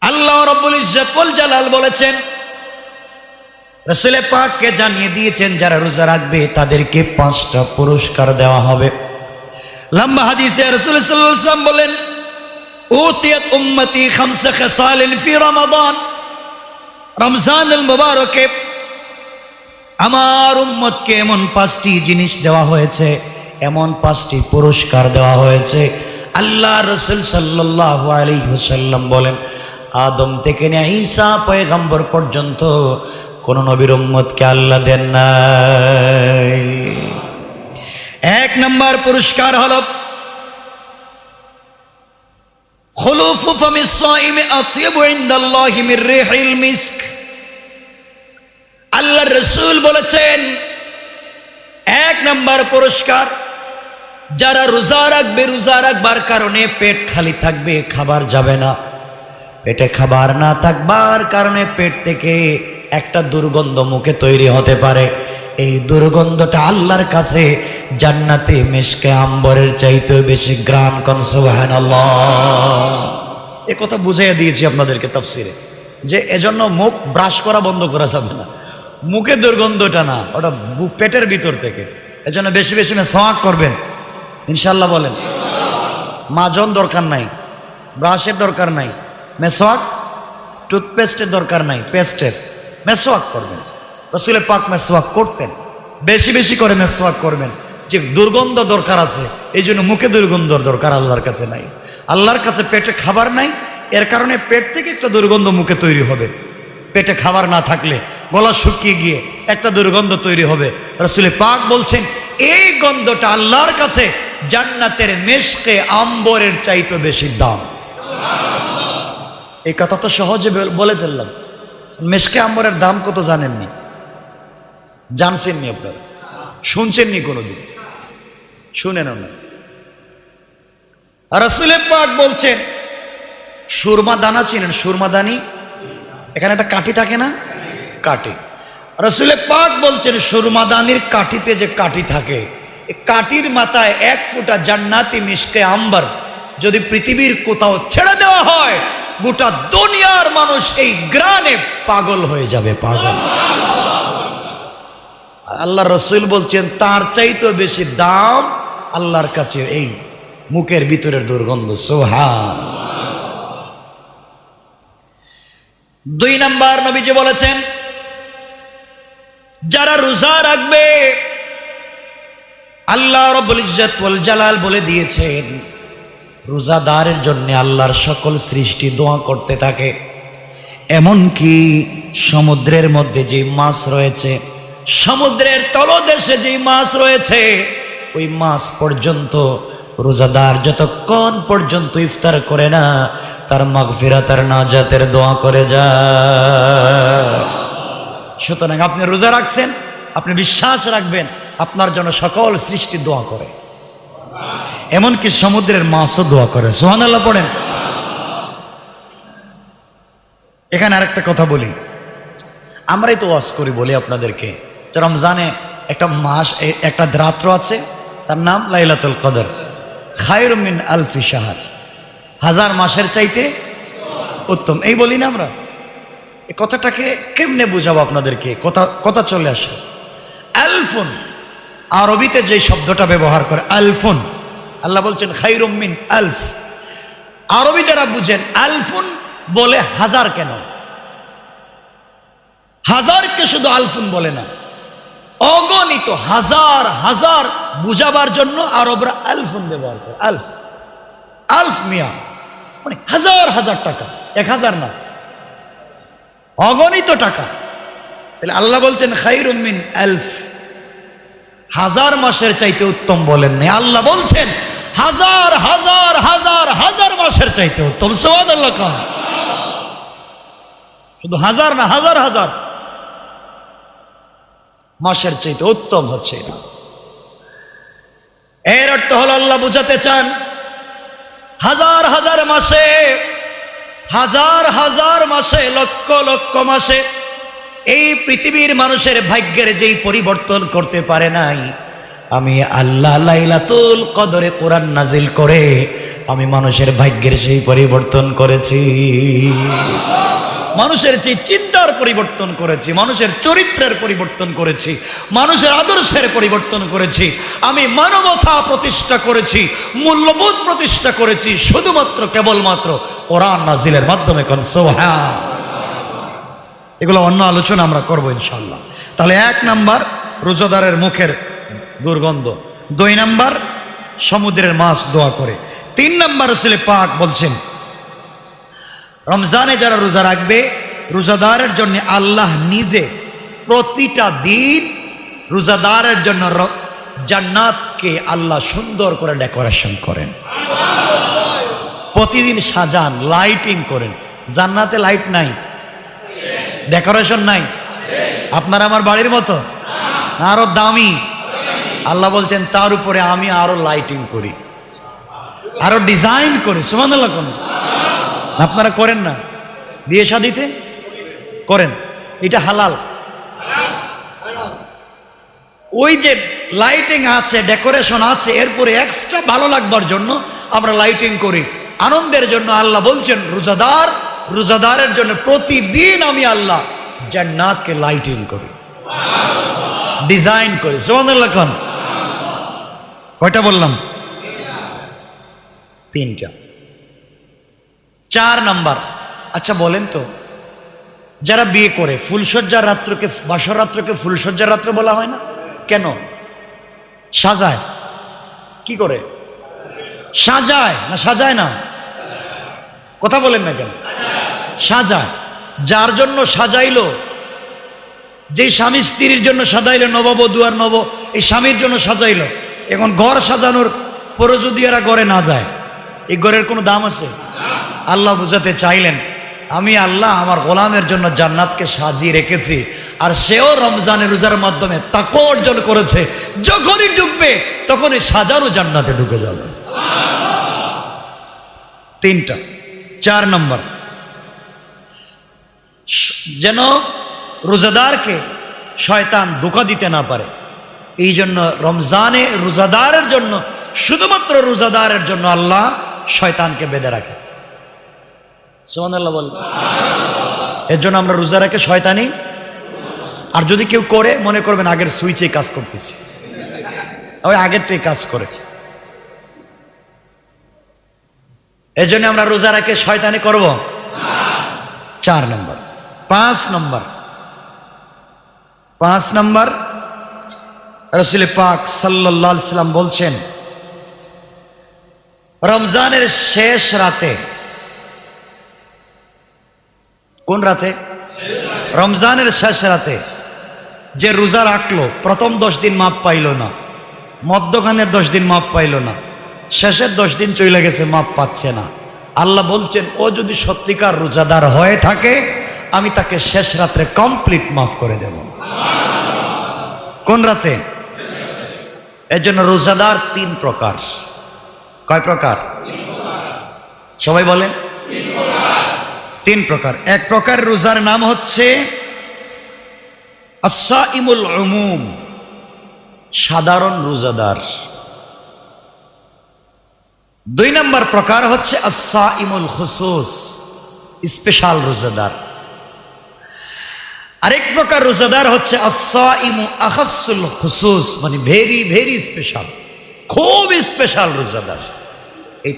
আল্লাহ রাব্বুল ইজ্জত ওয়াল জালাল বলেছেন, রাসূল পাককে জানিয়ে দিয়েছেন যারা রোজা রাখবে তাদেরকে 5টা পুরস্কার দেওয়া হবে। লম্বা হাদিসে রাসূল সাল্লাল্লাহু আলাইহি ওয়াসাল্লাম বলেন, উতিয়াত উম্মতি খামসা খিসালিন ফি রমাদান, রমজানুল মুবারকে আমার উম্মতকে এমন 5টি জিনিস দেওয়া হয়েছে, এমন 5টি পুরস্কার দেওয়া হয়েছে। আল্লাহ রাসূল সাল্লাল্লাহু আলাইহি ওয়াসাল্লাম বলেন, আদম থেকে নিয়ে ঈসা পয়গম্বর পর্যন্ত কোন নবীর উম্মতকে আল্লাহ দেন নাই। 1 নম্বর পুরস্কার হলো খুলুফু ফামিস সাইমি আতইবু ইনদাল্লাহি মির রিহিল মিস্ক। আল্লাহর রাসূল বলেছেন 1 নম্বর পুরস্কার, যারা রোজা রাখবে, রোজা রাখবার কারণে পেট খালি থাকবে, খাবার যাবে না, পেটে খাবার না থাকবার কারণে পেট থেকে একটা দুর্গন্ধ মুখে তৈরি হতে পারে। এই দুর্গন্ধটা আল্লাহর কাছে জান্নাতে মিশকে আম্বরের চাইতে বেশি গ্রান। কোন সুবহানাল্লাহ। এই কথা বুঝাইয়া দিয়েছি আপনাদেরকে তাফসিরে, যে এজন্য মুখ ব্রাশ করা বন্ধ করা যাবে না। মুখে দুর্গন্ধটা না, ওটা পেটের ভিতর থেকে। এজন্য বেশি বেশি মেসওয়াক করবেন ইনশাআল্লাহ। বলেন, মাজন দরকার নাই, ব্রাশের দরকার নাই, মেসওয়াক টুথপেস্টের দরকার নাই, পেস্টের মেসওয়াক করবেন। রাসূল পাক মেসওয়াক করতেন, বেশি বেশি করে মেসওয়াক করবেন। যে দুর্গন্ধ দরকার আছে, এই জন্য মুখে দুর্গন্ধর দরকার আল্লাহর কাছে নাই। আল্লাহর কাছে পেটে খাবার নাই, এর কারণে পেট থেকে একটা দুর্গন্ধ মুখে তৈরি হবে। পেটে খাবার না থাকলে গলা শুকিয়ে গিয়ে একটা দুর্গন্ধ তৈরি হবে। রাসূল পাক বলছেন এই গন্ধটা আল্লাহর কাছে জান্নাতের মিশকে আম্বরের চাইতে বেশি দাম। এই কথা তো সহজে বলে ফেললাম। মিশকে আম্বরের দাম কত জানেননি? জানছেননি? আপনারা শুনছেননি? কোনোদিন শুনেন না। রাসূল পাক বলছেন সুরমা দানা চিনেন? সুরমা দানি, এখানে একটা কাঠি থাকে না, কাঠি। রাসূল পাক বলছেন সুরমা দানির কাঠিতে যে কাঠি থাকে, এই কাঠির মাথায় 1 ফোঁটা জান্নাতি মিশকে আম্বর যদি পৃথিবীর কোথাও ছেড়ে দেওয়া হয়, গোটা দুনিয়ার মানুষ এই গ্রানে পাগল হয়ে যাবে, পাগল। আল্লাহ রাসূল বলছেন তার চাইতে বেশি দাম আল্লাহর কাছে এই মুখের ভিতরের দুর্গন্ধ। সুবহানাল্লাহ। 2 নম্বর নবীজি বলেছেন যারা রোজা রাখবে, আল্লাহ রাব্বুল ইজ্জত ওয়াল জালাল বলে দিয়েছেন রোজাদারের জন্য আল্লাহর সকল সৃষ্টি দোয়া করতে থাকে। এমনকি সমুদ্রের মধ্যে যে মাছ রয়েছে, সমুদ্রের তলদেশে যে মাছ রয়েছে, ওই মাছ পর্যন্ত রোজাদার যতক্ষণ পর্যন্ত ইফতার করে না, তার মাগফিরাত আর নাজাতের দোয়া করে যায়। সুতরাং আপনি রোজা রাখছেন, আপনি বিশ্বাস রাখবেন আপনার জন্য সকল সৃষ্টি দোয়া করে, এমনকি সমুদ্রের মাছও দোয়া করে। সুবহানাল্লাহ পড়েন। এখানে আরেকটা কথা বলি, আমরাই তো ওয়াজ করি, বলি আপনাদেরকে যে রমজানে একটা মাস, একটা রাত্র আছে, তার নাম লাইলাতুল কদর, খায়রুম মিন আলফি শাহর, 1000 মাসের চাইতে উত্তম। এই বলি না আমরা? এই কথাটাকে কেমনে বুঝাবো আপনাদেরকে? কথা চলে আসে। আলফুন আরবিতে যে শব্দটা ব্যবহার করে আলফুন, আল্লাহ বলছেন খায়রুম মিন আলফ। আরবি যারা বুঝেন আলফুন বলে 1000 কেন? 1000কে শুধু আলফুন বলে না, অগণিত হাজার হাজার বুঝাবার জন্য আরবরা আলফুন ব্যবহার করে। আলফ, আলফ মিয়া মানে 1000 হাজার টাকা, 1000 না, অগণিত টাকা। তাহলে আল্লাহ বলছেন খায়রুম মিন আলফ, 1000 মাসের চাইতে উত্তম বলেন না, আল্লাহ বলছেন 1000 হাজার হাজার হাজার মাসের চাইতে উত্তম। সুবহানাল্লাহ। কাম শুধু 1000 না, হাজার হাজার মাসের চাইতে উত্তম হচ্ছে না। এর অর্থ হলো আল্লাহ বুঝাতে চান হাজার হাজার মাসে, হাজার হাজার মাসে, লক্ষ লক্ষ মাসে এই পৃথিবীর মানুষের ভাগ্যের যেই পরিবর্তন করতে পারে নাই, আমি আল্লাহ লাইলাতুল কদরে কোরআন নাজিল করে আমি মানুষের ভাগ্যের সেই পরিবর্তন করেছি, মানুষের যে চিন্তার পরিবর্তন করেছি, মানুষের চরিত্রের পরিবর্তন করেছি, মানুষের আদর্শের পরিবর্তন করেছি। আমি মানবতা প্রতিষ্ঠা করেছি, মূল্যবোধ প্রতিষ্ঠা করেছি শুধুমাত্র কেবলমাত্র কোরআন নাজিলের মাধ্যমে। কোন সুবহান। এগুলো অন্য আলোচনা আমরা করবো ইনশাল্লাহ। তাহলে 1 নাম্বার রোজাদারের মুখের দুর্গন্ধ, 2 নাম্বার সমুদ্রের মাছ দোয়া করে, 3 নাম্বার রাসূল পাক বলছেন রমজানে যারা রোজা রাখবে রোজাদারের জন্য আল্লাহ নিজে প্রতিটা দিন রোজাদারের জন্য জান্নাতকে আল্লাহ সুন্দর করে ডেকোরেশন করেন, প্রতিদিন সাজান, লাইটিং করেন। জান্নাতে লাইট নাই, ডেকোরেশন নাই, আপনার আমার বাড়ির মতো আরো দামি। আল্লাহ বলছেন তার উপরে আমি আরো লাইটিং করি, আরো ডিজাইন করি। সুবহানাল্লাহ। কোন আপনারা করেন না? বিয়ে শাদিতে করেন, এটা হালাল। ওই যে লাইটিং আছে, ডেকোরেশন আছে, এরপরে এক্সট্রা ভালো লাগবার জন্য আমরা লাইটিং করি, আনন্দের জন্য। আল্লাহ বলছেন রোজাদারের জন্য প্রতিদিন আমি আল্লাহ জান্নাতকে লাইটিং করি, ডিজাইন করি। সুবহানাল্লাহ। কোন কয়টা বললাম? 3টা। 4 নাম্বার, আচ্ছা বলেন তো, যারা বিয়ে করে ফুলসজ্জার রাত্রকে, বাসর রাত্রকে ফুলসজ্জার রাত্র বলা হয় না কেন? সাজায়। কি করে সাজায়? না সাজায় না? কথা বলেন না কেন? সাজায়। যার জন্য সাজাইলো, যে স্বামী স্ত্রীর জন্য সাজাইলো, নববধূ আর এই স্বামীর জন্য সাজাইলো, এখন ঘর সাজানোর পরে যদি এরা ঘরে না যায়, এই ঘরের কোনো দাম আছে? আল্লাহ বুঝাতে চাইলেন আমি আল্লাহ আমার গোলামের জন্য জান্নাতকে সাজিয়ে রেখেছি, আর সেও রমজানের রোজার মাধ্যমে তাকওয়া অর্জন করেছে। যখনই ঢুকবে তখনই সাজানো জান্নাতে ঢুকে যাবে। 3টা। 4 নম্বর, যেন রোজাদারকে শয়তান ধোঁকা দিতে না পারে, এই জন্য রমজানে রোজাদারের জন্য, শুধুমাত্র রোজাদারের জন্য আল্লাহ শয়তানকে বেঁধে রাখে। সুবহানাল্লাহ বল। এর জন্য আমরা রোজা রাখে শয়তানি, আর যদি কেউ করে মনে করবেন আগের সুইচে কাজ করতেছি, ওই আগেরটাই কাজ করে। এর জন্য আমরা রোজা রাখে শয়তানি করব 4 নম্বর। 5 নম্বর রাসূল পাক সাল্লাল্লাহু আলাইহি সাল্লাম বলছেন রমজানের শেষ রাতে, কোন রাতে? রমজানের শেষ রাতে যে রোজা রাখলো, প্রথম 10 দিন মাপ পাইল না, মধ্যখানের 10 দিন মাপ পাইল না, শেষের 10 দিন চলে গেছে, মাপ পাচ্ছে না। আল্লাহ বলছেন ও যদি সত্যিকার রোজাদার হয়ে থাকে আমি তাকে শেষ রাত্রে কমপ্লিট মাফ করে দেব। কোন রাতে? এর জন্য রোজাদার 3 প্রকার। কয় প্রকার? সবাই বলেন 3 প্রকার। 1 প্রকার রোজার নাম হচ্ছে আস-সাইমুল উমুম, সাধারণ রোজাদার। 2 নম্বর প্রকার হচ্ছে আস-সাইমুল খুসুস, স্পেশাল রোজাদার। আরেক প্রকার রোজাদার হচ্ছে আস-সাইমু আখাসুল খুসুস, মানে ভেরি ভেরি স্পেশাল, খুব স্পেশাল রোজাদার। এই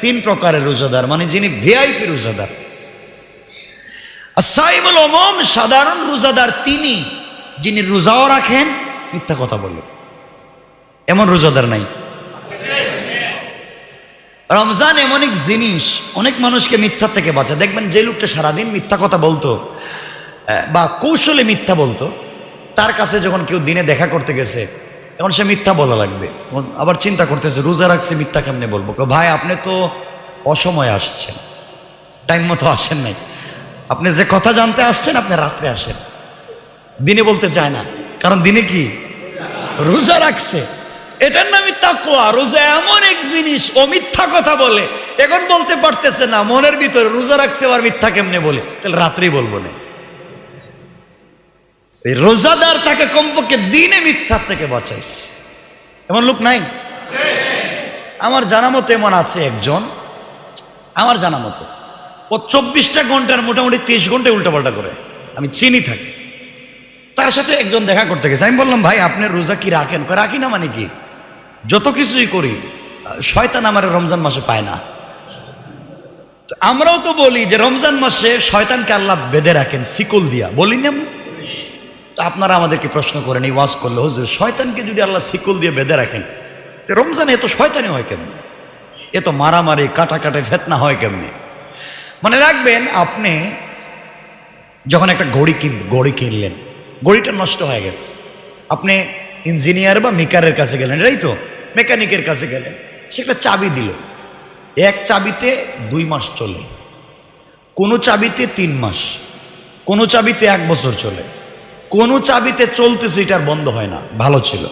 3 প্রকারের রোজাদার, মানে যিনি ভিআইপি রোজাদার। আস-সাইমুল উমুম, সাধারণ রোজাদার তিনি যিনি রোজাও রাখেন মিথ্যা কথা বললেন, এমন রোজাদার নাই। রমজান এমন এক জিনিস, অনেক মানুষকে মিথ্যা থেকে বাঁচা। দেখবেন যে লোকটা সারাদিন মিথ্যা কথা বলতো বা কৌশলে মিথ্যা বলতো, তার কাছে যখন কেউ দিনে দেখা করতে গেছে এখন সে মিথ্যা বলা লাগবে, আবার চিন্তা করতেছে রোজা রাখছে মিথ্যা কেমনে বলবো। ভাই আপনি তো অসময়ে আসছেন, টাইম মতো আসেন নাই, আপনি যে কথা জানতে আসছেন আপনি রাত্রে আসেন, দিনে বলতে চায় না, কারণ দিনে কি রোজা রাখছে। এটার নামই তাকওয়া। রোজা এমন এক জিনিস, ও মিথ্যা কথা বলে, এখন বলতে পারতেছে না, মনের ভিতরে রোজা রাখছে আর মিথ্যা কেমনে বলে, তাহলে রাত্রেই বলবো না। এই রোজাদার তাকে কমপক্ষে দিনে মিথ্যার থেকে বাঁচাইছে, এমন লোক নাই? আমার জানা মতো এমন আছে একজন, আমার জানা মতো ও 24টা ঘন্টার মোটামুটি 30 ঘন্টায় উল্টাপাল্টা করে, আমি চিনি থাকি। তার সাথে একজন দেখা করতে গেছে, আমি বললাম ভাই আপনার রোজা কি রাখেন? রাখি না মানে কি, যত কিছুই করি শয়তান আমার রমজান মাসে পায় না। আমরাও তো বলি যে রমজান মাসে শয়তানকে আল্লাহ বেঁধে রাখেন শিকল দিয়া, বলি না? তো আপনারা আমাদেরকে প্রশ্ন করেন এই ওয়াজ করলে, হুজুর শয়তানকে যদি আল্লাহ শিকল দিয়ে বেঁধে রাখেন, রমজানে এত শয়তানি হয় কেমনি, এত মারামারি কাটাকাটি ফেতনা হয় কেমনি? মনে রাখবেন, আপনি যখন একটা ঘড়ি কিনলেন, ঘড়িটা নষ্ট হয়ে গেছে, আপনি ইঞ্জিনিয়ার বা মেকারের কাছে গেলেন, এটাই তো, মেকানিকের কাছে গেলেন, সে একটা চাবি দিল, এক চাবিতে 2 মাস চলে, কোনো চাবিতে 3 মাস, কোনো চাবিতে 1 বছর চলে, কোনো চাবিতে চলতেছে, এটার বন্ধ হয় না, ভালো ছিল।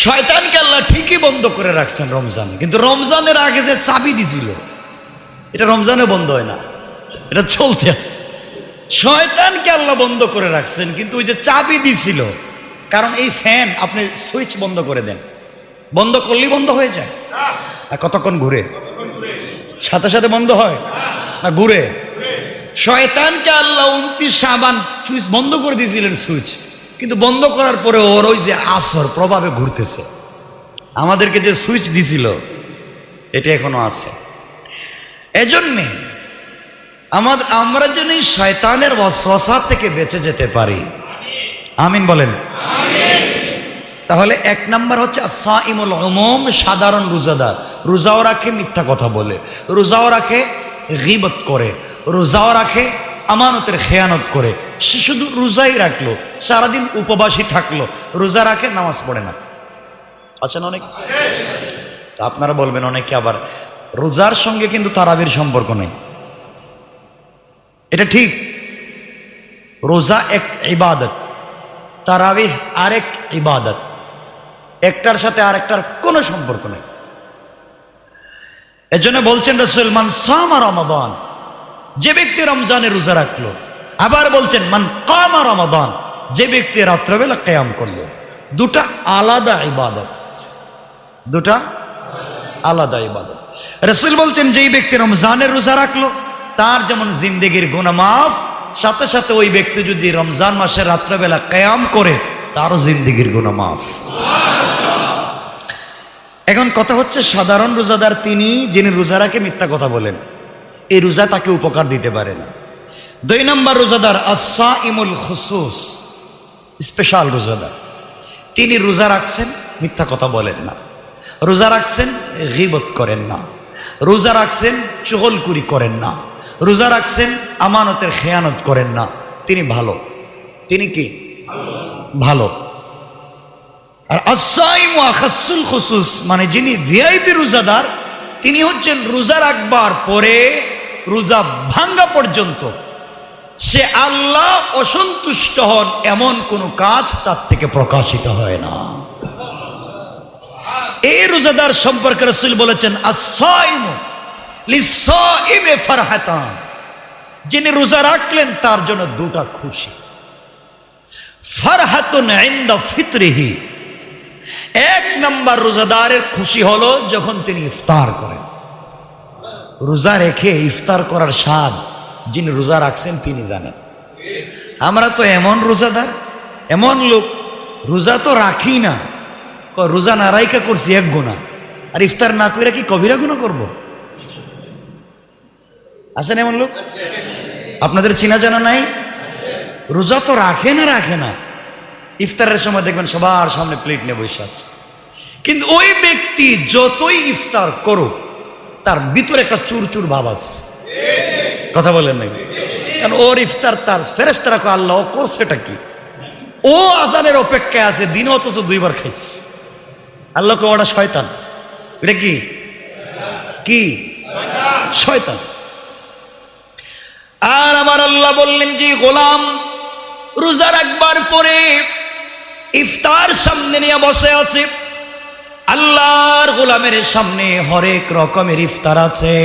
শয়তানকে আল্লাহ ঠিকই বন্ধ করে রাখছেন রমজানে, কিন্তু রমজানের আগে যে চাবি দিছিল এটা রমজানে বন্ধ হয় না, এটা চলতে আছে। শয়তানকে আল্লাহ বন্ধ করে রাখছেন, কিন্তু ওই যে চাবি দিছিল, কারণ এই ফ্যান আপনি সুইচ বন্ধ করে দেন, বন্ধ করলেই বন্ধ হয়ে যায়, আর কতক্ষণ ঘুরে, সাথে সাথে বন্ধ হয় না, ঘুরে। শয়তানকে আল্লাহ 29 শাবান সুইচ বন্ধ করে দিয়েছিলেন, সুইচ, কিন্তু বন্ধ করার পরে ওর ওই যে আসর প্রভাবে ঘুরতেছে। আমাদেরকে যে সুইচ দিছিল এটা এখনো আছে। এজন্যে আমরা যেন এই শয়তানের ওয়াসওয়াসা থেকে বেঁচে যেতে পারি, আমিন বলেন। তাহলে 1 নাম্বার হচ্ছে আস-সাইমুল উমুম, সাধারণ রোজাদার, রোজাও রাখে মিথ্যা কথা বলে, রোজাও রাখে গীবত করে, রোজাও রাখে আমানতের খেয়ানত করে। সে শুধু রোজাই রাখলো, সারাদিন উপবাসী থাকলো, রোজা রাখে, নামাজ পড়ে না। আছেন অনেক। আপনারা বলবেন অনেকে আবার রোজার সঙ্গে কিন্তু তারাবির সম্পর্ক নেই। এটা ঠিক, রোজা এক ইবাদত, তারাবিহ আরেক ইবাদত, একটার সাথে আরেকটার কোনো সম্পর্ক নেই। এজন্য বলছেন রাসূল, মান সামা রমাদান, যে ব্যক্তি রমজানে রোজা রাখলো। আবার বলছেন মান কামা রমাদান, যে ব্যক্তি রাত্রবেলা কিয়াম করলো। দুটা আলাদা ইবাদত, দুটা আলাদা ইবাদত। রাসূল বলছেন যেই ব্যক্তি রমজানের রোজা রাখলো তার যেমন জিন্দেগির গুনাহ মাফ, সাথে সাথে ওই ব্যক্তি যদি রমজান মাসে রাত্রবেলা কিয়াম করে তারও জিন্দেগির গুনাহ মাফ। এখন কথা হচ্ছে, সাধারণ রোজাদার তিনি যিনি রোজা রাখে মিথ্যা কথা বলেন, এই রোজা তাকে উপকার দিতে পারে না। 2 নম্বর রোজাদার আস-সাইমুল খুসুস, স্পেশাল রোজাদার, তিনি রোজা রাখছেন মিথ্যা কথা বলেন না, রোজা রাখছেন গীবত করেন না, রোজা রাখছেন চুগলখুরি করেন না, রোজা রাখছেন আমানতের খেয়ানত করেন না, তিনি ভালো। তিনি কি ভালো। আর আস-সাইমু আখাসুল খুসুস, মানে যিনি ভিআইপি রোজাদার, তিনি হচ্ছেন রোজা রাখবার পরে রোজা ভাঙ্গা পর্যন্ত সে আল্লাহ অসন্তুষ্ট হন এমন কোনো কাজ তার থেকে প্রকাশিত হয় না। এই রোজাদার সম্পর্কে রাসূল বলেছেন, আস-সাইমু লিস-সাইমি ফারহাতান, যিনি রোজা রাখলেন তার জন্য 2টা খুশি। ফারহাতুন ইনদা ফিতরিহি, 1 নম্বর রোজাদারের খুশি হলো যখন তিনি ইফতার করেন। রোজা রেখে ইফতার করার স্বাদ যিনি রোজা রাখছেন তিনি জানেন। আমরা তো এমন রোজাদার, এমন লোক, রোজা তো রাখি না, রোজা না রাইকা করছি 1 গুনাহ, আর ইফতার না করে কি কবিরা গুনাহ করব? আছেন এমন লোক? আপনাদের চিনা জানা নাই? রোজা তো রাখে না, ইফতারের সময় দেখবেন সবার সামনে প্লেট নিয়ে বসে আছে, কিন্তু ওই ব্যক্তি যতই ইফতার করুক তার ভিতরে একটা চুরচুর ভাব আছে। কথা বলেন নাকি? কারণ ওর ইফতার তার ফেরেশতারা কয় আল্লাহ করছেটা কি, ও আজানের অপেক্ষায় আছে, দিনে অথচ 2 বার খাইছে। আল্লাহ কয় ওটা শয়তান। এটা কি কি শয়তান। আর আমার আল্লাহ বললেন যে গোলাম রোজা রাখবার পরে ইফতার সামনে নিয়ে বসে আছে, আল্লাহর গোলামের সামনে হরেক রকমের ইফতার আছে,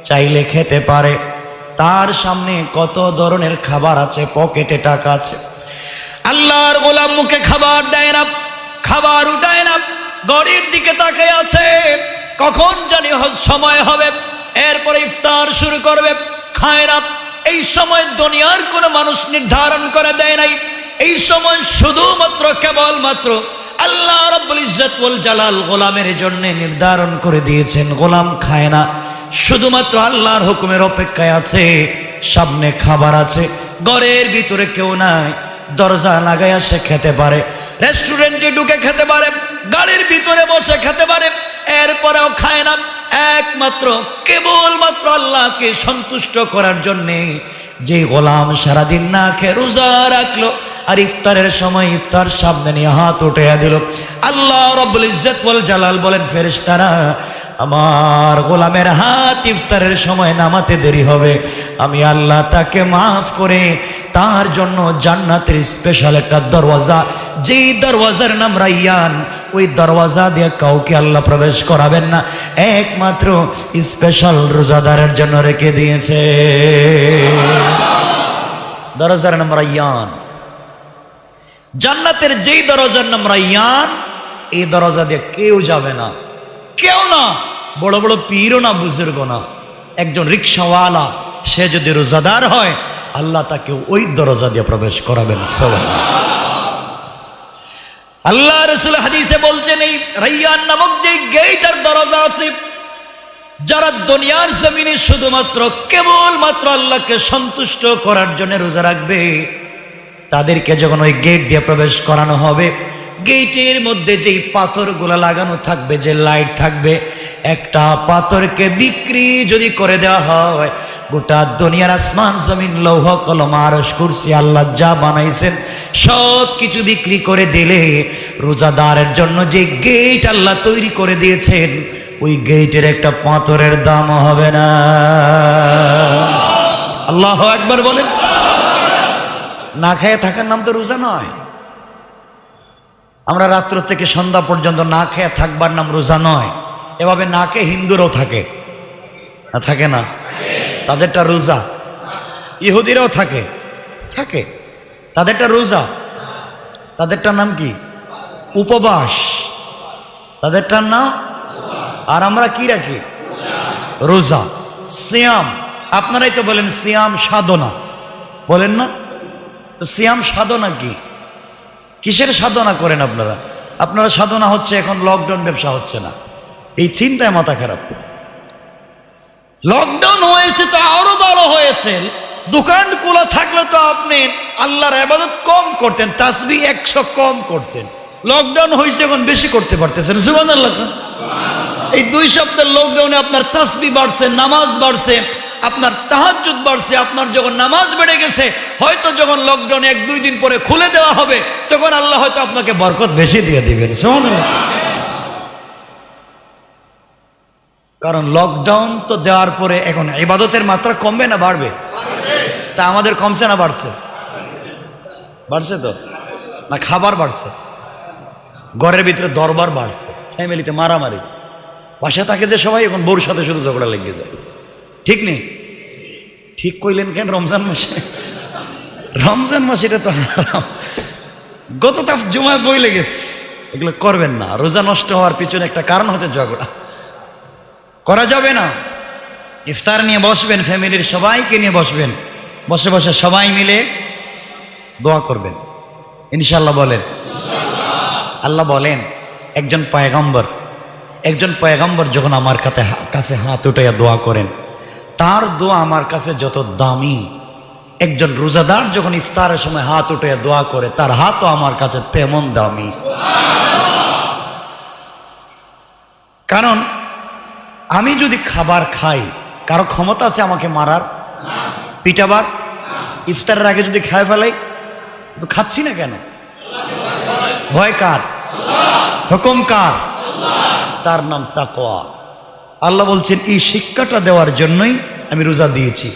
চাইলে খেতে পারে, তার সামনে কত ধরনের খাবার আছে, পকেটে টাকা আছে। আল্লাহর গোলাম মুখে খাবার দেয় না, খাবার উঠায় না, ঘড়ির দিকে তাকিয়ে আছে, কখন জানি সময় হবে, এরপরে ইফতার শুরু করবে, খায় না। এই সময় দুনিয়ার কোনো মানুষ নির্ধারণ করে দেয় নাই, এই সময় শুধুমাত্র কেবলমাত্র আল্লাহ রাব্বুল ইজ্জত ওয়াল জালাল গোলামের জন্য নির্ধারণ করে দিয়েছেন। গোলাম খায় না, শুধুমাত্র আল্লাহর হুকুমের অপেক্ষায় আছে। সামনে খাবার আছে, ঘরের ভিতরে কেউ নাই, দরজা লাগাইয়া সে খেতে পারে, রেস্টুরেন্টে ঢুকে খেতে পারে, গাড়ির ভিতরে বসে খেতে পারে, এরপরেও খায় না। একমাত্র কেবলমাত্র আল্লাহকে সন্তুষ্ট করার জন্যে যে গোলাম সারাদিন না খেয়ে রোজা রাখলো, আর ইফতারের সময় ইফতার সামনে নিয়ে হাত উঠাইয়া দিল, আল্লাহ রাব্বুল ইজ্জত ওয়াল জালাল বলেন, ফেরেশতারা আমার গোলামের হাত ইফতারের সময় নামাতে দেরি হবে, আমি আল্লাহ তাকে মাফ করে তার জন্য জান্নাতের স্পেশাল একটা দরওয়াজা, যেই দরওয়াজার নাম রাইয়ান, ওই দরওয়াজা দিয়ে কাউকে আল্লাহ প্রবেশ করাবেন না, একমাত্র স্পেশাল রোজাদারের জন্য রেখে দিয়েছে। দরওয়াজার নাম রাইয়ান, জান্নাতের যেই দরজার নাম রাইয়ান, এই দরজা দিয়ে কেউ যাবে না, কেউ না, বড় বড় পীরও না, বুজুর্গ না, একজন রিকশাওয়ালা সে যদি রোজাদার হয়, আল্লাহ তাকে ওই দরজা দিয়ে প্রবেশ করাবেন। আল্লাহ রাসূল হাদিসে বলছেন, এই রাইয়ান নামক যে গেট আর দরজা আছে, যারা দুনিয়ার জমিনে শুধুমাত্র কেবলমাত্র আল্লাহকে সন্তুষ্ট করার জন্য রোজা রাখবে, তাদেরকে যখন ওই গেট দিয়ে প্রবেশ করানো হবে, গেটের মধ্যে যেই পাথরগুলো লাগানো থাকবে, যে লাইট থাকবে, একটা পাথরকে বিক্রি যদি করে দেওয়া হয়, গোটা দুনিয়ার আসমান জমিন লৌহ কলম আরশ কুরসি আল্লাহ যা বানাইছেন সব কিছু বিক্রি করে দিলে রোজাদারের জন্য যে গেট আল্লাহ তৈরি করে দিয়েছেন, ওই গেটের একটা পাথরের দাম হবে না। আল্লাহু আকবার বলেন। না খেয়ে থাকার নাম তো রোজা নয়। আমরা রাত্র থেকে সন্ধ্যা পর্যন্ত না খেয়ে থাকবার নাম রোজা নয়। এভাবে না খেয়ে হিন্দুরাও থাকে না, থাকে না? তাদেরটা রোজা। ইহুদিরাও থাকে, থাকে, তাদেরটা রোজা। তাদেরটার নাম কি? উপবাস। তাদেরটার নাম। আর আমরা কি রাখি? রোজা। সিয়াম। আপনারাই তো বলেন সিয়াম সাধনা, বলেন না? তো সিয়াম সাধনা কি? কিসের সাধনা করেন আপনারা? আপনারা সাধনা হচ্ছে এখন লকডাউন, ব্যবসা হচ্ছে না, এই চিন্তায় মাথা খারাপ। লকডাউন হয়েছে তো আরো ভালো হয়েছে, দোকান খোলা থাকলে তো আপনি আল্লাহর ইবাদত কম করতেন, তাসবিহ 100 কম করতেন। লকডাউন হয়েছে এখন বেশি করতে পারতেছেন। সুবহানাল্লাহ। এই 2 সপ্তাহ লকডাউনে আপনার তাসবিহ বাড়ছে, নামাজ বাড়ছে, আপনার তাহাজ্জুদ বাড়ছে। আপনার যখন নামাজ বেড়ে গেছে, হয়তো যখন লকডাউন 1-2 দিন পরে খুলে দেওয়া হবে, তখন আল্লাহ হয়তো আপনাকে বরকত বেশি দিয়ে দিবেন। সুবহানাল্লাহ। কারণ লকডাউন তো দেওয়ার পরে এখন ইবাদতের মাত্রা কমবে না বাড়বে? তা আমাদের কমছে না বাড়ছে? বাড়ছে তো না? খাবার বাড়ছে, ঘরের ভিতরে দরবার বাড়ছে, ফ্যামিলিতে মারামারি, বাসা থাকে যে সবাই, এখন বউর সাথে শুধু ঝগড়া লেগে যায়। ঠিক নেই? ঠিক কইলেন কেন? রমজান মাসে, রমজান মাসে এটা তো গত তাফ জুমায় বই লেগেছে, এগুলো করবেন না। রোজা নষ্ট হওয়ার পিছনে একটা কারণ হচ্ছে ঝগড়া, করা যাবে না। ইফতার নিয়ে বসবেন, ফ্যামিলির সবাইকে নিয়ে বসবেন, বসে বসে সবাই মিলে দোয়া করবেন ইনশাআল্লাহ। বলেন আল্লাহ বলেন, একজন পয়গম্বর যখন আমার কাছে হাত উঠাইয়া দোয়া করেন, তার দোয়া আমার কাছে যত দামি, একজন রোজাদার যখন ইফতারের সময় হাত উঠাইয়া দোয়া করে, তার হাতও আমার কাছে তেমন দামি। কারণ আমি যদি খাবার খাই, কারো ক্ষমতা আছে আমাকে মারার, পিটাবার? ইফতারের আগে যদি খায় ফেলাই, তো খাচ্ছি না কেন? ভয় কার? হুকুম কার? তার নাম তাকওয়া। আল্লাহ বলছেন, এই শিক্ষাটা দেওয়ার জন্যই আমি রোজা দিয়েছি।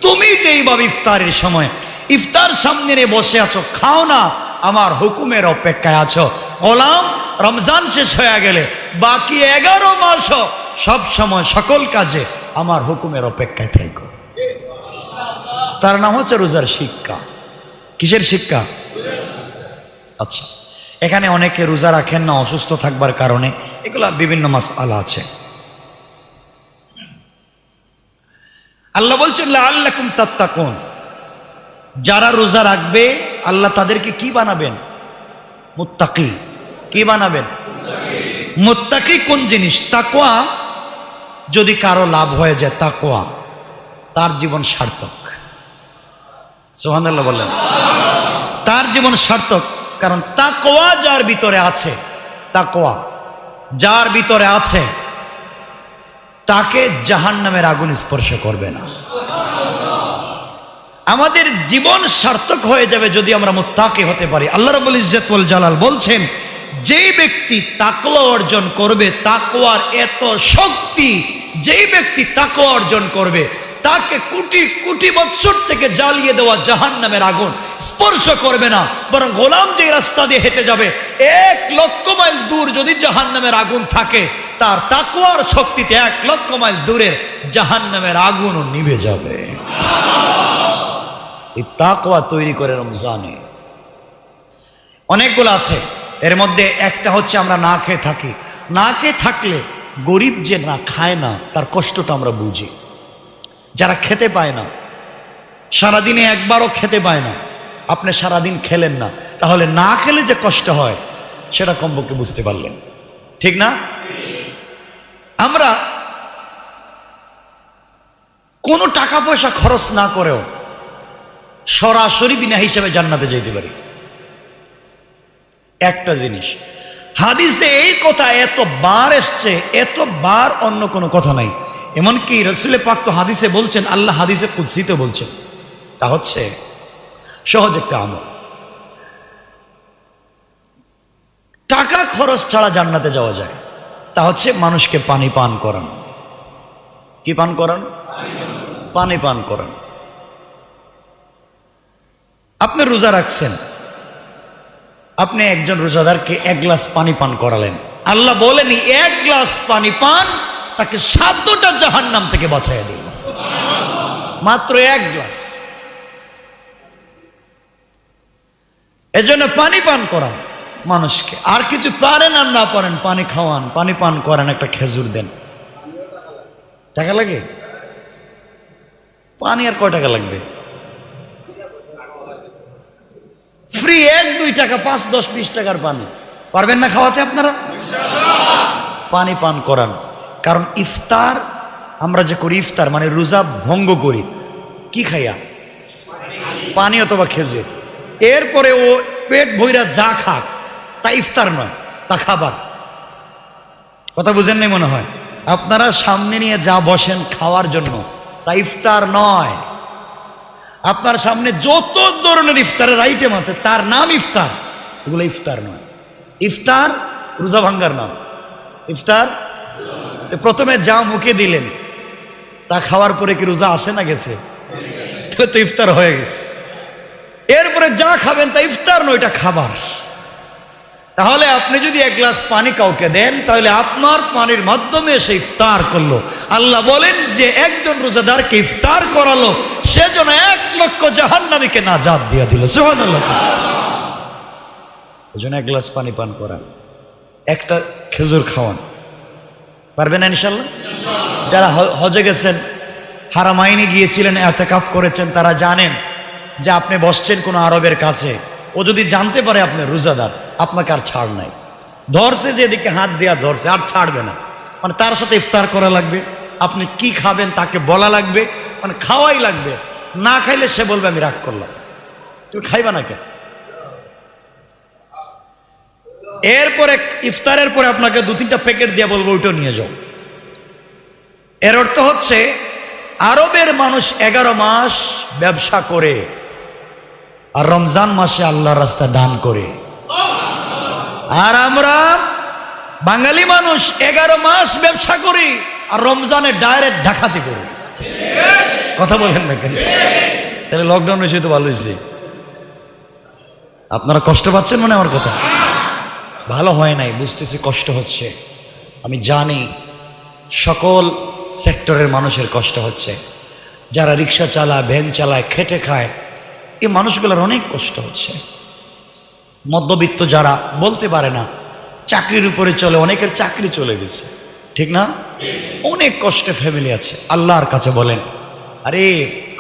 তুমি যেইভাবে ইফতারের সময় ইফতার সামনে নিয়ে বসে আছো, খাও না, আমার হুকুমের অপেক্ষায় আছো। গোলাম রমজান শেষ হয়ে গেলে বাকি 11 মাসও সব সময় সকল কাজে আমার হুকুমের অপেক্ষায় থাকো। তার নাম হচ্ছে রোজার শিক্ষা। কিসের শিক্ষা? আচ্ছা, এখানে অনেকে রোজা রাখেন না অসুস্থ থাকবার কারণে, এগুলা বিভিন্ন মাসআলা আছে। আল্লাহ বলছেন লাআল্লাকুম তাত্তাকুন, যারা রোজা রাখবে আল্লাহ তাদেরকে কি বানাবেন? মুত্তাকি। কি বানাবেন? মুত্তাকি কোন জিনিস? তাকওয়া। যদি কারো লাভ হয়ে যায় তাকওয়া, তার জীবন সার্থক। সুবহানাল্লাহ বলেন। তার জীবন সার্থক, কারণ তাকওয়া যার ভিতরে আছে, তাকওয়া যার ভিতরে আছে তাকে জাহান্নামের আগুন স্পর্শ করবে না। আমাদের জীবন সার্থক হয়ে যাবে যদি আমরা মুত্তাকি হতে পারি। আল্লাহ রাব্বুল ইজ্জত ওয়াল জালাল বলছেন, যেই ব্যক্তি তাকওয়া অর্জন করবে, তাকওয়ার এত শক্তি, যেই ব্যক্তি তাকওয়া অর্জন করবে তাকে কোটি কোটি বৎসর থেকে জ্বালিয়ে দেওয়া জাহান্নামের আগুন স্পর্শ করবে না, বরং গোলাম যে রাস্তা দিয়ে হেঁটে যাবে 1,00,000 মাইল দূর যদি জাহান্নামের আগুন থাকে, তার তাকওয়ার শক্তিতে 1,00,000 মাইল দূরের জাহান্নামের আগুনও নিভে যাবে। এই তাকওয়া তৈরি করে রমজানে। অনেকগুলো আছে, এর মধ্যে একটা হচ্ছে আমরা না খেয়ে থাকি। না খেয়ে থাকলে গরিব যে না খায় না তার কষ্টটা আমরা বুঝি। যারা খেতে পায় না, সারাদিনে একবারও খেতে পায় না, আপনি সারাদিন খেলেন না, তাহলে না খেলে যে কষ্ট হয় সেটা কমপক্ষে বুঝতে পারলেন, ঠিক না? আমরা কোনো টাকা পয়সা খরচ না করেও সরাসরি বিনা হিসেবে জান্নাতে যেতে পারি। একটা জিনিস হাদিসে এই কথা এতবার এসছে, এতবার অন্য কোনো কথা নাই। এমনকি রাসূল পাক তো হাদিসে বলছেন, আল্লাহ হাদিসে কুদসিতে বলছেন, তা হচ্ছে সহজ একটা আমল। টাকা খরচ ছাড়া জান্নাতে যাওয়া যায়, তা হচ্ছে মানুষকে পানি পান করানো। কি পান করান? পানি পান করান। আপনি রোজা রাখছেন, আপনি একজন রোজাদারকে 1 গ্লাস পানি পান করালেন, আল্লাহ বলেন 1 গ্লাস পানি পান তাকে 7টা জাহান্নাম থেকে বাঁচাইয়া দিল। মাত্র 1 গ্লাস। এজন্য পানি পান করান মানুষকে। আর কিছু পারেন আর না পারেন, পানি খাওয়ান, পানি পান করান, একটা খেজুর দেন। টাকা লাগে? পানি আর কয় টাকা লাগবে? ফ্রি, 1-2 টাকা, 5-10-20 টাকার পানি। পারবেন না খাওয়াতে আপনারা? পানি পান করান। কারণ ইফতার আমরা যে করি, ইফতার মানে রোজা ভঙ্গ করি কি খাইয়া? পানি অথবা খেজুর। এরপরে ও পেট ভইরা যা খাক তা ইফতার নয়, তা খাবার। কথা বুঝেন নাই মনে হয়। আপনারা সামনে নিয়ে যা বসেন খাওয়ার জন্য, তা ইফতার নয়। আপনার সামনে যত ধরনের ইফতারের আইটেম আছে তার নাম ইফতার, এগুলো ইফতার নয়। ইফতার রোজা ভাঙ্গার নাম। ইফতার প্রথমে যা মুখে দিলেন তা খাওয়ার পরে কি রোজা আসে না গেছে? তো ইফতার হয়ে গেছে। এরপরে যা খাবেন তা ইফতার নয়, এটা খাবার। তাহলে আপনি যদি 1 গ্লাস পানি কাউকে দেন, তাহলে আপনার পানির মাধ্যমে সে ইফতার করলো। আল্লাহ বলেন যে একজন রোজাদারকে ইফতার করালো, সেজন্য 1,00,000 জাহান্নামীকে নাজাত দিয়া দিল। সুবহানাল্লাহ। এজন্য 1 গ্লাস পানি পান করান, একটা খেজুর খাওয়ান। পারবেন না ইনশাআল্লাহ? যারা হজে গেছেন, হারামাইনে গিয়েছিলেন, ইতিকাফ করেছেন, তারা জানেন যে আপনি বসছেন কোনো আরবের কাছে, ও যদি জানতে পারে আপনি রোজাদার, আপনাকে আর ছাড় নাই। ধরছে যে এদিকে হাত দেওয়া ধরছে, আর ছাড়বে না। মানে তার সাথে ইফতার করা লাগবে, আপনি কি খাবেন তাকে বলা লাগবে, মানে খাওয়াই লাগবে। না খাইলে সে বলবে আমি রাগ করলাম, তুমি খাইবা না কেন? এরপরে ইফতারের পরে আপনাকে 2-3টা প্যাকেট দিয়ে বলবো ওইটা নিয়ে যাও। এর অর্থ হচ্ছে আরবের মানুষ 11 মাস ব্যবসা করে আর রমজান মাসে আল্লাহর রাস্তায় দান করে। আর আমরা বাঙালি মানুষ 11 মাস ব্যবসা করি আর রমজানে ডাইরেক্ট ডাকাতি করি। কথা বলেন না কেন? তাহলে লকডাউন হয়েছে তো ভালো হয়েছে। আপনারা কষ্ট পাচ্ছেন মানে আমার কথা ভালো হয় নাই, বুঝতেছি কষ্ট হচ্ছে। আমি জানি সকল সেক্টরের মানুষের কষ্ট হচ্ছে। যারা রিক্সা চালায়, ভ্যান চালায়, খেটে খায়, এই মানুষগুলোর অনেক কষ্ট হচ্ছে। মধ্যবিত্ত যারা বলতে পারে না, চাকরির উপরে চলে, অনেকের চাকরি চলে গেছে, ঠিক না? অনেক কষ্টে ফ্যামিলি আছে। আল্লাহর কাছে বলেন, আরে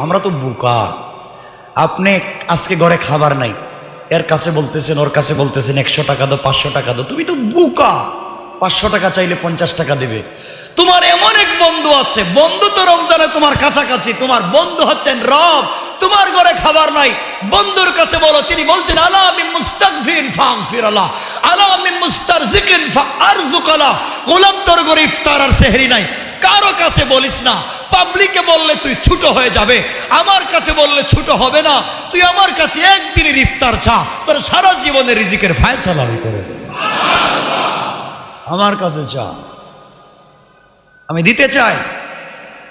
আমরা তো বোকা, আপনি আজকে ঘরে খাবার নাই, এর কাছে বলতেছেন, ওর কাছে বলতেছেন 100 টাকা দাও, 500 টাকা দাও, তুমি তো বোকা। 500 টাকা চাইলে 50 টাকা দেবে। তোমার এমন এক বন্ধু আছে, বন্ধু তো রমজানে তোমার কাছাকাছি, তোমার বন্ধু হচ্ছেন রব, তোমার ঘরে খাবার নাই, বন্ধুর কাছে বলো, তিনি বলছেন আলা মিন মুস্তাগফিরিন ফাগফির আলা, আলা মিন মুস্তারজিকিন ফারজুক আলা। গোলাম, তোর ঘরে ইফতার আর সেহরি নাই, কারো কাছে বলিস না। পাবলিকে বললে তুই ছোট হয়ে যাবে, আমার কাছে বললে ছোট হবে না। তুই আমার কাছে একদিনের ইফতার চা, তোর সারা জীবনের রিজিকের ফায়সালা আমি করে দেব। আমার কাছে চা, আমি দিতে চাই,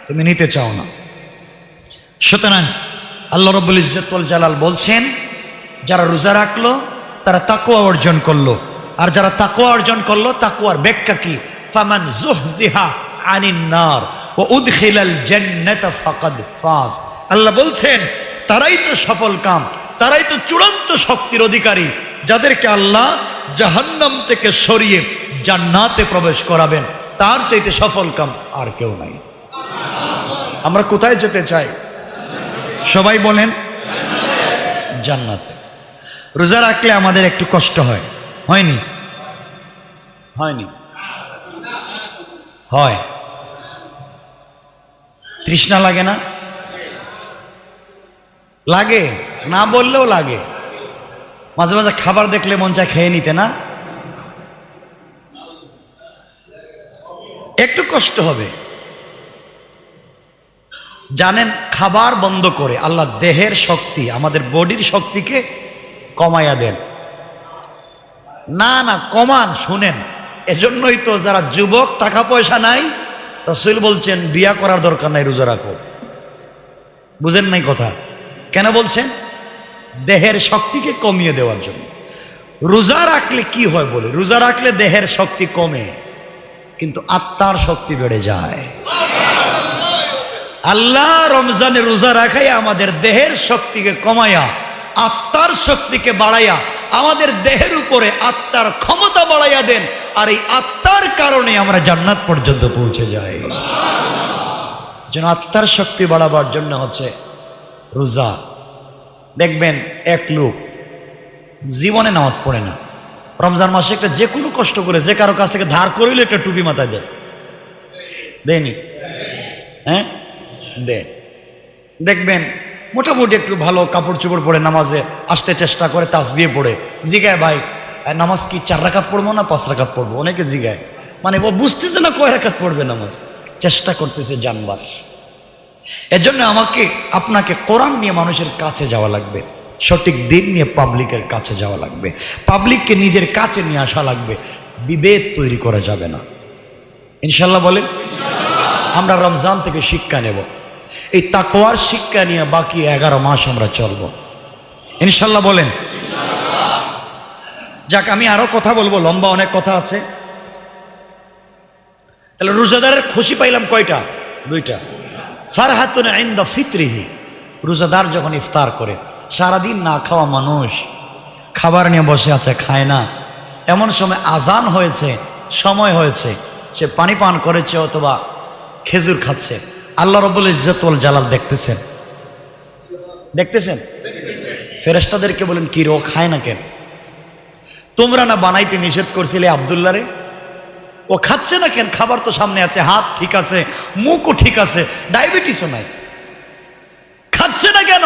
তুমি নিতে চাও না। সুতরাং আল্লাহ রাব্বুল ইজ্জত ওয়াল জালাল বলছেন, যারা রোজা রাখলো তারা তাকওয়া অর্জন করলো, আর যারা তাকওয়া অর্জন করলো, তাকওয়ার ব্যাখ্যা কি? ফামান যুহজিহা আনিন নার ওয়া উদখিলাল জান্নাতা ফাকাদ ফাজ। আল্লাহ বলছেন তারাই তো সফল কাম, তারাই তো চূড়ান্ত শক্তির অধিকারী, যাদেরকে আল্লাহ জাহান্নাম থেকে সরিয়ে জান্নাতে প্রবেশ করাবেন। তার চাইতে সফল কাম আর কেউ নাই। আমরা কোথায় যেতে চাই? সবাই বলেন জান্নাতে। রোজা রাখলে আমাদের একটু কষ্ট হয়, হয়নি? হয়নি? হয়। তৃষ্ণা লাগে না? লাগে, না বললেও লাগে। মাঝে মাঝে খাবার দেখলে মন চায় খেয়ে নিতে, না? একটু কষ্ট হবে। জানেন, খাবার বন্ধ করে আল্লাহ দেহের শক্তি, আমাদের বডির শক্তিকে কমাইয়া দেন। না না, কমান, শুনেন। এজন্যই তো যারা যুবক, টাকা পয়সা নাই, রাসূল বলছেন বিয়া করার দরকার নাই, রোজা রাখো। বুঝেন নাই কথা? কেন বলছেন? দেহের শক্তিকে কমিয়ে দেওয়ার জন্য। রোজা রাখলে কি হয় বলে? রোজা রাখলে দেহের শক্তি কমে, কিন্তু আত্মার শক্তি বেড়ে যায়। আল্লাহ রমজানে রোজা রাখাই আমাদের দেহের শক্তিকে কমায়া আত্মার শক্তিকে বাড়াইয়া আমাদের দেহের উপরে আত্মার ক্ষমতা বাড়াইয়া দেন, আর এই আত্মার কারণে আমরা জান্নাত পর্যন্ত পৌঁছে যাই। যেন আত্মার শক্তি বাড়াবার জন্য হচ্ছে রোজা। দেখবেন এক লোক জীবনে নামাজ পড়ে না, রমজান মাসে একটা যে কোনো কষ্ট করে যে কারো কাছ থেকে ধার করিলে একটা টুপি মাথায় দেয়, দেয়নি? হ্যাঁ, দে। দেখবেন মোটামুটি একটু ভালো কাপড় চোপড় পরে নামাজে আসতে চেষ্টা করে, তাসবিহ পড়ে। জিগায়, ভাই নামাজ কি 4 রাকাত পড়বো না 5 রাকাত পড়বো? অনেকে জিগায়, মানে ও বুঝতেছে না কয় রাকাত পড়বে নামাজ, চেষ্টা করতেছে জানবার। এজন্য আমাকে আপনাকে কোরআন নিয়ে মানুষের কাছে যাওয়া লাগবে, সঠিক দিন নিয়ে পাবলিকের কাছে যাওয়া লাগবে, পাবলিককে নিজের কাছে নিয়ে আসা লাগবে। বিভেদ তৈরি করা যাবে না। ইনশাল্লাহ বলেন। আমরা রমজান থেকে শিক্ষা নেব, এই তাকওয়ার শিক্ষা নিয়ে বাকি 11 মাস আমরা চলব, ইনশাল্লাহ বলেন। যাক, আমি আরো কথা বলবো, লম্বা অনেক কথা আছে। তাহলে রোজাদারের খুশি পাইলাম কয়টা? 2টা। ফারহাতুন ইনদা ফিতরিহি, রোজাদার যখন ইফতার করে, সারাদিন না খাওয়া মানুষ খাবার নিয়ে বসে আছে, খায় না, এমন সময় আজান হয়েছে, সময় হয়েছে, সে পানি পান করেছে অথবা খেজুর খাচ্ছে, আল্লাহ রাব্বুল ইজ্জত ওয়াল জালাল দেখতেছেন, দেখতেছেন। ফেরেশতাদেরকে বলেন, কি রে, ও খায় না কেন? তোমরা না বানাইতে নিষেধ করছিলে আব্দুল্লাহ রে, ও খাচ্ছে না কেন? খাবার তো সামনে আছে, হাত ঠিক আছে, মুখও ঠিক আছে, ডায়াবেটিসও নাই, খাচ্ছে না কেন?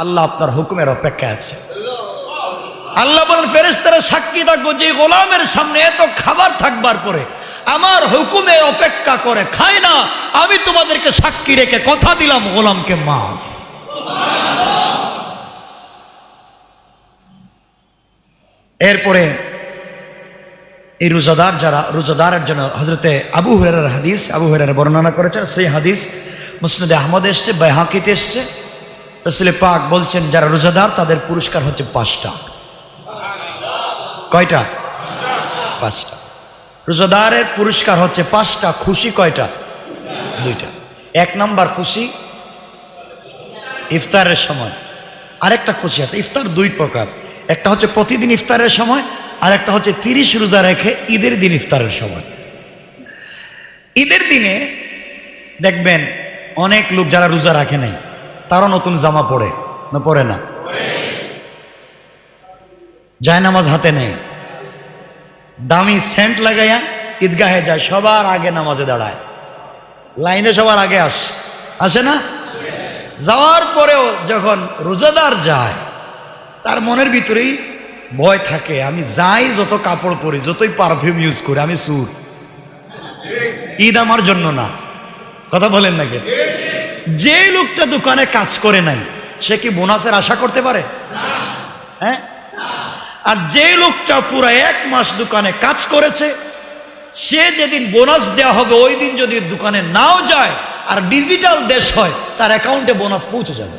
আল্লাহ আপনার হুকুমের অপেক্ষায় আছে। আল্লাহ বলেন, ফেরেশতারা সাক্ষী থাকবো, যে গোলামের সামনে এত খাবার থাকবার পরে আমার হুকুমের অপেক্ষা করে খায় না, আমি তোমাদেরকে সাক্ষী রেখে কথা দিলাম গোলামকে মাফ। এরপরে এই রোজাদার, যারা রোজাদারের জন্য হযরতে আবু হুরায়রার হাদিস, আবু হুরায়রা বর্ণনা করেছেন, সেই হাদিস মুসনাদে আহমদ এসছে, বাইহাকিতে এসছে। রাসূল পাক বলছেন, যারা রোজাদার তাদের পুরস্কার হচ্ছে 5টা। কয়টা? 5টা। রোজাদারের পুরস্কার হচ্ছে 5টা। খুশি কয়টা? 2টা। 1 নম্বর খুশি ইফতারের সময়, আরেকটা খুশি আছে। ইফতার 2 প্রকার, একটা হচ্ছে প্রতিদিন ইফতারের সময়, আর একটা হচ্ছে 30 রোজা রেখে ঈদের দিন ইফতারের সময়। ঈদের দিনে দেখবেন অনেক লোক যারা রোজা রাখে নাই তারা নতুন জামা পরে না, পরে না, জায়নামাজ হাতে নেই, দামি সেন্ট লাগাইয়া ঈদগাহে যায়, সবার আগে নামাজে দাঁড়ায়, লাইনে সবার আগে আসে না? যাওয়ার পরেও যখন রোজাদার যায় তার মনের ভিতরেই ভয় থাকে, আমি যাই যত কাপড় পরি, যতই পারফিউম ইউজ করি, আমি সুর, ঈদ আমার জন্য না। কথা বলেন নাকি? যে লোকটা দোকানে কাজ করে নাই সে কি বোনাসের আশা করতে পারে? হ্যাঁ। আর যে লোকটা পুরো 1 মাস দোকানে কাজ করেছে, সে যেদিন বোনাস দেওয়া হবে ওই দিন যদি দোকানে নাও যায় আর ডিজিটাল দেশ হয়, তার অ্যাকাউন্টে বোনাস পৌঁছে যাবে।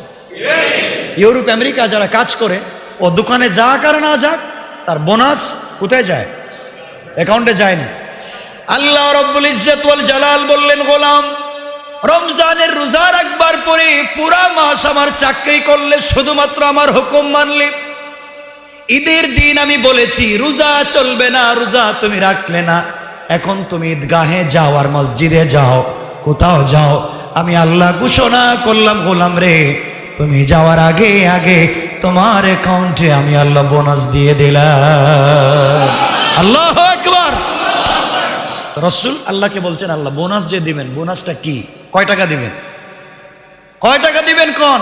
ইউরোপ আমেরিকা যারা কাজ করে, ও দোকানে যাক আর না যাক, তার বোনাস কোথায় যায়? অ্যাকাউন্টে যায় না। আল্লাহ রব্বুল ইজ্জত ওয়াল জালাল বললেন, গোলাম রমজানের রোজা রাখবার পরে পুরা মাস আমার চাকরি করলে, শুধুমাত্র আমার হুকুম মানলে, ঈদের দিন আমি বলেছি রোজা চলবে না, রোজা তুমি রাখলে না, এখন তুমি ঈদগাহে যাও আর মসজিদে যাও, কোথাও যাও, আমি আল্লাহ ঘোষণা করলাম, গোলাম রে তুমি যাওয়ার আগে আগে তোমার অ্যাকাউন্টে আমি আল্লাহ বোনাস দিয়ে দিলাম। আল্লাহু আকবার। রাসূল আল্লাহকে বলছেন, আল্লাহ বোনাস যে দিবেন, বোনাসটা কি? কয় টাকা দিবেন? কয় টাকা দিবেন? কোন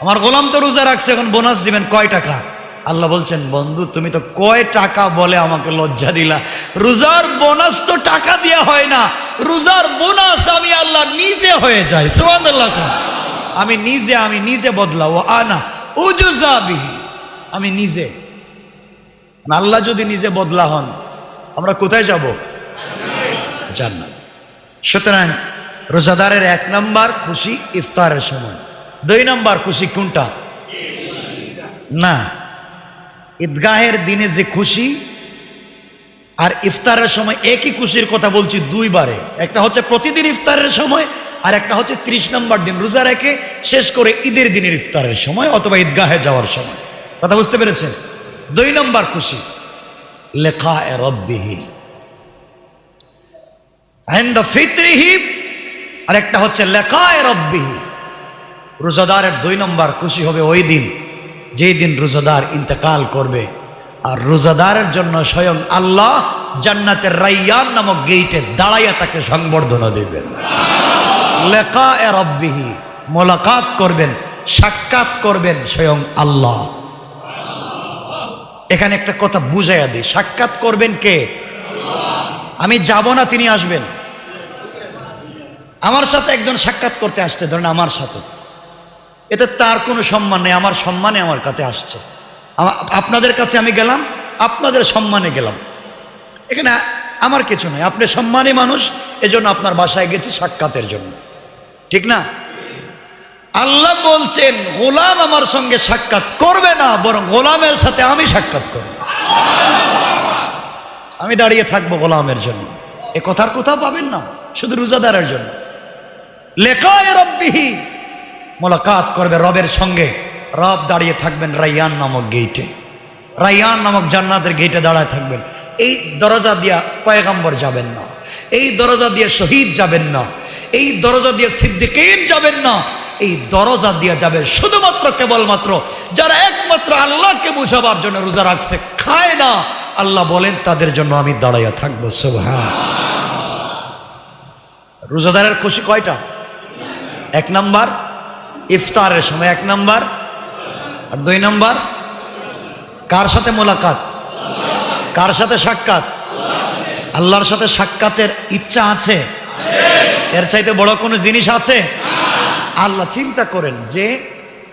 আমার গোলাম তো রোজা রাখছে, এখন বোনাস দিবেন কয় টাকা? আল্লাহ বলছেন, বন্ধু তুমি তো কয় টাকা বলে আমাকে লজ্জা দিলা। রোজার বোনাস তো টাকা দেয়া হয় না, রোজার বোনাস আমি আল্লাহ নিজে হয়ে যায়। সুবহানাল্লাহ। আমি নিজে বদলাও, আনা উজজা বিহি, আমি নিজে। আল্লাহ যদি নিজে বদলা হন, আমরা কোথায় যাব? জান্নাত। সুতরাং রোজাদারের 1 নম্বর খুশি ইফতারের সময়, 2 নম্বর খুশি কোনটা? না, ঈদগাহের দিনে যে খুশি আর ইফতারের সময় একই খুশির কথা বলছি 2 বারে। একটা হচ্ছে প্রতিদিন ইফতারের সময়, আর একটা হচ্ছে 30 নম্বর দিন রোজা রেখে শেষ করে ঈদের দিনের ইফতারের সময় অথবা ঈদগাহে যাওয়ার সময়। কথা বুঝতে পেরেছেন? 2 নম্বর খুশি লিকায়ে রাব্বিহি ইনদা ফিতরিহি, আর একটা হচ্ছে লিকায়ে রাব্বিহি। রোজাদারের 2 নম্বর খুশি হবে ওই দিন যেই দিন রোজাদার ইন্তেকাল করবে, আর রোজাদারের জন্য স্বয়ং আল্লাহ জান্নাতের রাইয়ান নামক গেইটে দাঁড়াইয়া তাকে সংবর্ধনা দেবেন। লিকায়ে রাব্বিহি, মোলাকাত করবেন, সাক্ষাৎ করবেন স্বয়ং আল্লাহ। এখানে একটা কথা বুঝাইয়া দিই, সাক্ষাৎ করবেন কে? আমি যাব না, তিনি আসবেন। আমার সাথে একজন সাক্ষাৎ করতে আসছে, ধরেন আমার সাথে, এতে তার কোনো সম্মান নেই, আমার সম্মানে আমার কাছে আসছে। আপনাদের কাছে আমি গেলাম, আপনাদের সম্মানে গেলাম, এখানে আমার কিছু নাই, আপনি সম্মানী মানুষ, এজন্য আপনার বাসায় গেছি সাক্ষাতের জন্য, ঠিক না? আল্লাহ বলছেন গোলাম আমার সঙ্গে সাক্ষাৎ করবে না, বরং গোলামের সাথে আমি সাক্ষাৎ করব, আমি দাঁড়িয়ে থাকবো গোলামের জন্য। এ কথার কোথাও পাবেন না, শুধু রোজাদারের জন্য। লিকায়ে রাব্বিহি, মোলাকাত করবে রবের সঙ্গে, রব দাঁড়িয়ে থাকবেন রাইয়ান নামক গেইটে, রাইয়ান নামক জান্নাতের গেইটে দাঁড়ায় থাকবেন। এই দরজা দিয়া পয়গম্বর যাবেন না, এই দরজা দিয়ে শহীদ যাবেন না, এই দরজা দিয়ে সিদ্দিকীন যাবেন না, এই দরজা দিয়ে যাবে শুধুমাত্র কেবলমাত্র যারা একমাত্র আল্লাহকে বুঝাবার জন্য রোজা রাখছে, খায় না, আল্লাহ বলেন তাদের জন্য আমি দাঁড়াইয়া থাকবো। সুবহান। রোজাদারের খুশি কয়টা? 1 নম্বর ইফতারের সময়, 1 নম্বর, আর 2 নম্বর কার সাথে মোলাকাত, কার সাথে সাক্ষাৎ? আল্লাহর সাথে সাক্ষাতের ইচ্ছা আছে? এর চাইতে বড় কোনো জিনিস আছে? আল্লাহ চিন্তা করেন যে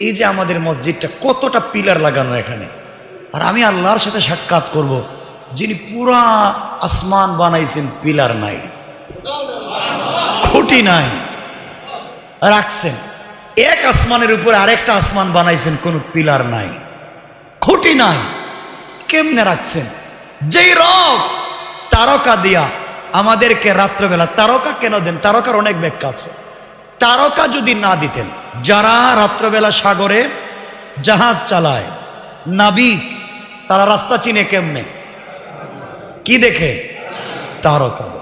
এই যে আমাদের মসজিদটা কতটা পিলার লাগানো এখানে, আর আমি আল্লাহর সাথে সাক্ষাৎ করব যিনি পুরা আসমান বানাইছেন, পিলার নাই, খুঁটি নাই, রাখছেন। এক আসমানের উপরে আরেকটা আসমান বানাইছেন, কোনো পিলার নাই, খুঁটি নাই, কেমনে রাখছেন? যেই রব তারকা দিয়া আমাদেরকে রাত্রবেলা, তারকা কেন দেন? তারকার অনেক ব্যাখ্যা আছে। তারকা যদি না দিতেন, যারা রাত্রবেলা সাগরে জাহাজ চালায়, নাবিক, তারা রাস্তা চিনে কেমনে? কি দেখে? তারকা।